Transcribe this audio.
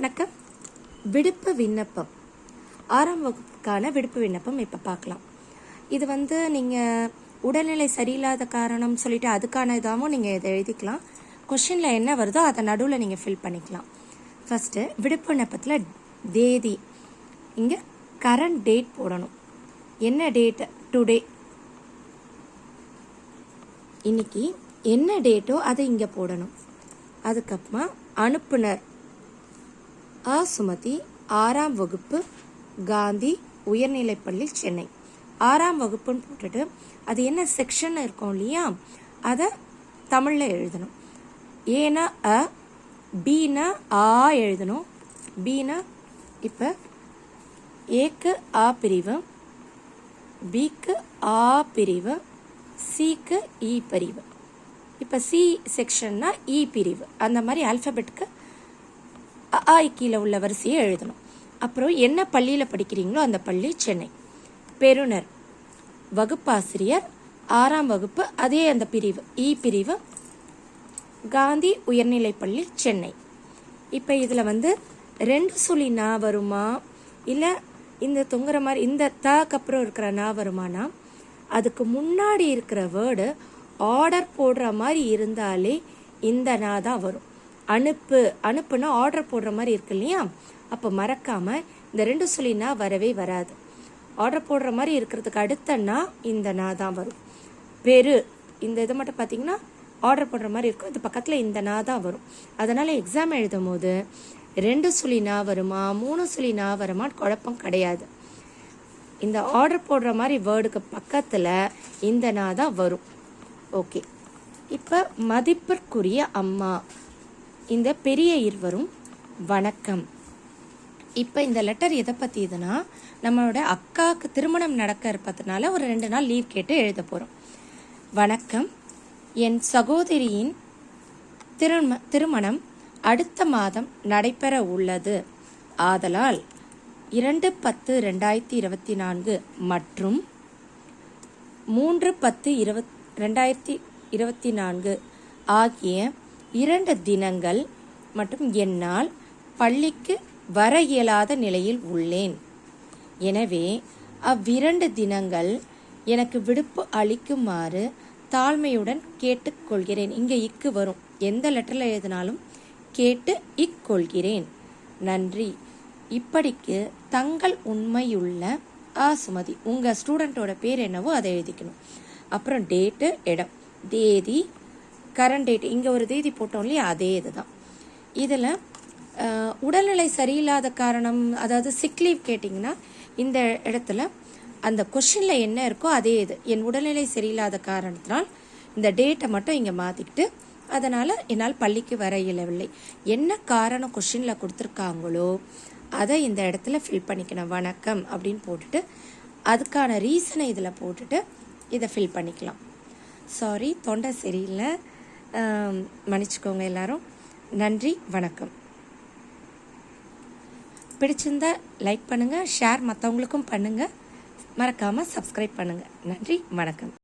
வணக்கம். விடுப்பு விண்ணப்பம், 6ஆம் வகுப்புக்கான விடுப்பு விண்ணப்பம் இப்போ பார்க்கலாம். இது நீங்கள் உடல்நிலை சரியில்லாத காரணம் சொல்லிட்டு அதுக்கான இதாகவும் நீங்கள் இதை எழுதிக்கலாம். கொஷினில் என்ன வருதோ அதை நடுவில் நீங்கள் ஃபில் பண்ணிக்கலாம். ஃபஸ்ட்டு விடுப்பு விண்ணப்பத்தில் தேதி, இங்கே கரண்ட் டேட் போடணும். என்ன டேட்டு? டுடே. இன்னைக்கு என்ன டேட்டோ அதை இங்கே போடணும். அதுக்கப்புறமா அனுப்புனர் சுமதி, 6ஆம் வகுப்பு, காந்தி உயர்நிலைப்பள்ளி, சென்னை. 6ஆம் வகுப்புன்னு போட்டுட்டு அது என்ன செக்ஷன் இருக்கும் இல்லையா, அதை தமிழில் எழுதணும். ஏன்னா அ, பீனா ஆ எழுதணும். பீனா இப்போ ஏக்கு ஆ பிரிவு, பிக்கு ஆ பிரிவு, சிக்கு இ பிரிவு. இப்போ சி செக்ஷன்னா இ பிரிவு. அந்த மாதிரி ஆல்ஃபபெட்டுக்கு கீழே உள்ள வரிசையை எழுதணும். அப்புறம் என்ன பள்ளியில் படிக்கிறீங்களோ அந்த பள்ளி சென்னை. பெறுநர் வகுப்பாசிரியர், 6ஆம் வகுப்பு, அதே அந்த பிரிவு இ பிரிவு, காந்தி உயர்நிலைப்பள்ளி, சென்னை. இப்போ இதில் 2 சுழி நா வருமா, இல்லை இந்த தொங்குற மாதிரி இந்த தாக்கு அப்புறம் இருக்கிற நா வருமானா, அதுக்கு முன்னாடி இருக்கிற வேர்டு ஆர்டர் போடுற மாதிரி இருந்தாலே இந்த நா தான் வரும். அனுப்புனா ஆர்டர் போடுற மாதிரி இருக்கு இல்லையா, அப்போ மறக்காமல் இந்த 2 சுழி நா வரவே வராது. ஆர்டர் போடுற மாதிரி இருக்கிறதுக்கு அடுத்தன்னா இந்த நா தான் வரும். பெரு, இந்த இதை மட்டும் பார்த்தீங்கன்னா ஆர்டர் போடுற மாதிரி இருக்கும், இது பக்கத்தில் இந்த நா தான் வரும். அதனால் எக்ஸாம் எழுதும் போது 2 சுழி நா வருமா 3 சுழி நா வருமான்னு குழப்பம் கிடையாது. இந்த ஆர்டர் போடுற மாதிரி வேர்டுக்கு பக்கத்தில் இந்த நா தான் வரும். ஓகே. இப்போ மதிப்பிற்குரிய அம்மா, இந்த பெரிய இருவரும் வணக்கம். இப்போ இந்த லெட்டர் எதை பற்றியதுன்னா, நம்மளோட அக்காவுக்கு திருமணம் நடக்க இருப்பதுனால ஒரு 2 நாள் லீவ் கேட்டு எழுத போகிறோம். வணக்கம், என் சகோதரியின் திருமணம் அடுத்த மாதம் நடைபெற உள்ளது. ஆதலால் 2/10/2024 மற்றும் 3/10/2024 ஆகிய 2 தினங்கள் மற்றும் என்னால் பள்ளிக்கு வர இயலாத நிலையில் உள்ளேன். எனவே அவ்விரண்டு தினங்கள் எனக்கு விடுப்பு அளிக்குமாறு தாழ்மையுடன் கேட்டுக்கொள்கிறேன். இங்கே இக்கு வரும், எந்த லெட்டரில் எழுதினாலும் கேட்டு இக்கொள்கிறேன். நன்றி. இப்படிக்கு தங்கள் உண்மையுள்ள சுமதி. உங்கள் ஸ்டூடெண்ட்டோட பேர் என்னவோ அதை எழுதிக்கணும். அப்புறம் டேட்டு, இடம், தேதி, கரண்ட் டேட், இங்கே ஒரு தேதி போட்டோம் இல்லையா, அதே இதுதான். இதில் உடல்நிலை சரியில்லாத காரணம், அதாவது சிக் லீவ் கேட்டிங்கன்னா இந்த இடத்துல அந்த கொஷினில் என்ன இருக்கோ அதே இது. என் உடல்நிலை சரியில்லாத காரணத்தினால் இந்த டேட்டை மட்டும் இங்கே மாற்றிக்கிட்டு, அதனால் என்னால் பள்ளிக்கு வர இயலவில்லை, என்ன காரணம் கொஷினில் கொடுத்துருக்காங்களோ அதை இந்த இடத்துல ஃபில் பண்ணிக்கணும். வணக்கம் அப்படின்னு போட்டுட்டு அதுக்கான ரீசனை இதில் போட்டுட்டு இதை ஃபில் பண்ணிக்கலாம். சாரி, தொண்டை சரியில்லை, மன்னிச்சுக்கோங்க எல்லாரும். நன்றி, வணக்கம். பிடிச்சிருந்தா லைக் பண்ணுங்கள், ஷேர் மற்றவங்களுக்கும் பண்ணுங்கள், மறக்காமல் சப்ஸ்கிரைப் பண்ணுங்கள். நன்றி, வணக்கம்.